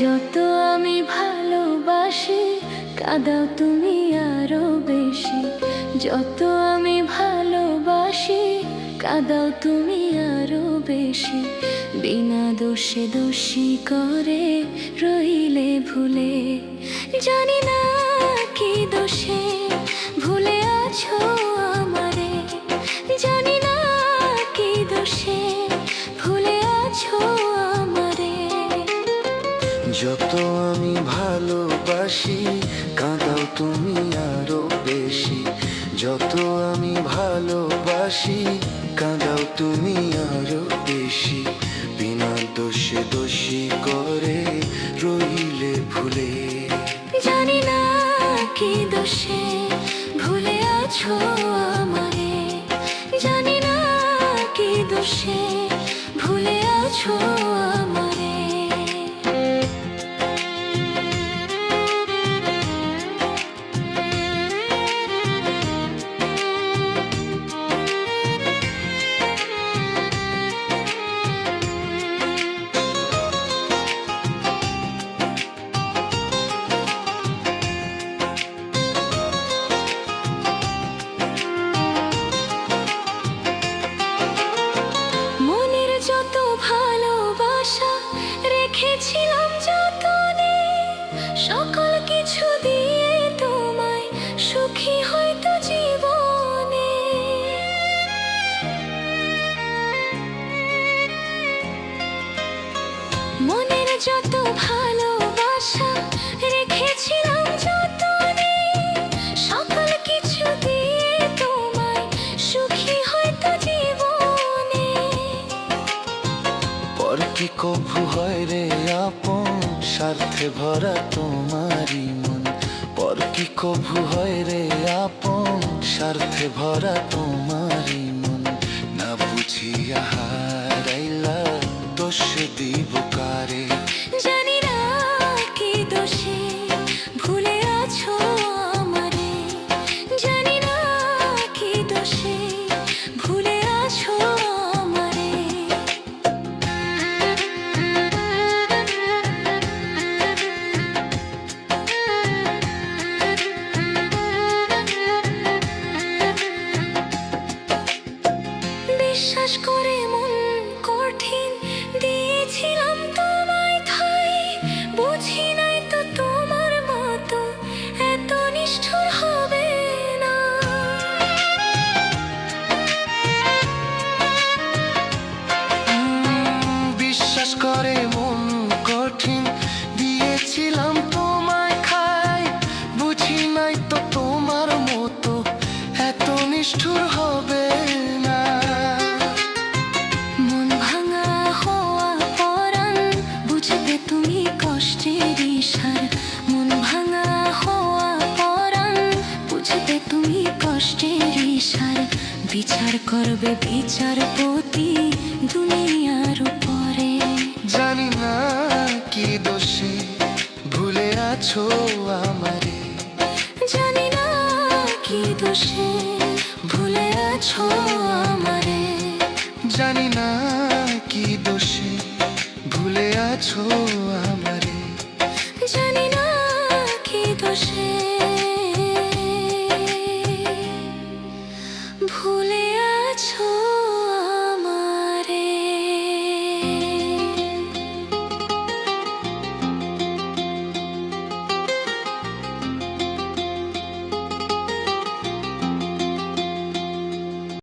যত আমি ভালোবাসি কাঁদাও তুমি আরো বেশি। যত আমি ভালোবাসি কাঁদাও তুমি আরো বেশি। বিনা দোষে দোষী করে রইলে ভুলে। জানি না কি দোষে ভুলে আছো আমারে। জানি না কি দোষে ভুলে আছো আমারে। যত আমি ভালোবাসি কাঁদাও তুমি আরো বেশি। যত আমি ভালোবাসি কাঁদাও তুমি আরো বেশি। বিনা দোষে দোষী করে রইলে ভুলে। জানি না কি দোষে ভুলে আছো আমারে। জানি না কি দোষে ভুলে আছো আমারে। যত ভালোবাসা রেখেছিলাম যতনে, সকল কিছু দিয়ে তোমায় সুখী হয়তো জীবনে। মনের যত ভালোবাসা রেখেছিলাম যতনে, সকল কিছু দিয়ে তোমায় সুখী হয়তো জীবনে। পর কি কভু হয় রে আপন, স্বার্থে ভরা তোমারই মন। পর কি কভু হয় রে আপন, স্বার্থে ভরা তোমারই মন। না বুঝিয়া হারাইলা দোষ দিব কারে। জানি না কি দোষে ভুলে আছো আমারে। জানি না কি দোষে ভুলে আছো আমারে। বিশ্বাস করে মন কঠিন দিয়েছিলাম তোমায় ঠাই। বুঝি নাই তো তোমার মতো এত নিষ্ঠুর হবে না। বিশ্বাস করে মন কঠিন দিয়েছিলাম তোমায় খাই। বুঝি নাই তো তোমার মতো এত নিষ্ঠুর হবে না। মন ভাঙা হওয়া পরাণ বুঝবে তুমি কষ্টের ইশার। মন ভাঙা হওয়া পরাণ বুঝবে তুমি কষ্টের ইশার। বিচার করবে বিচারপতি দুনিয়ার উপরে। জানি না কি দোষে ভুলে আছো আমারে। জানি না কি দোষে ভুলে আছো আমারে। জানি না কি দোষে ভুলে আছো আমারে। জানি না কি দোষে ভুলে আছো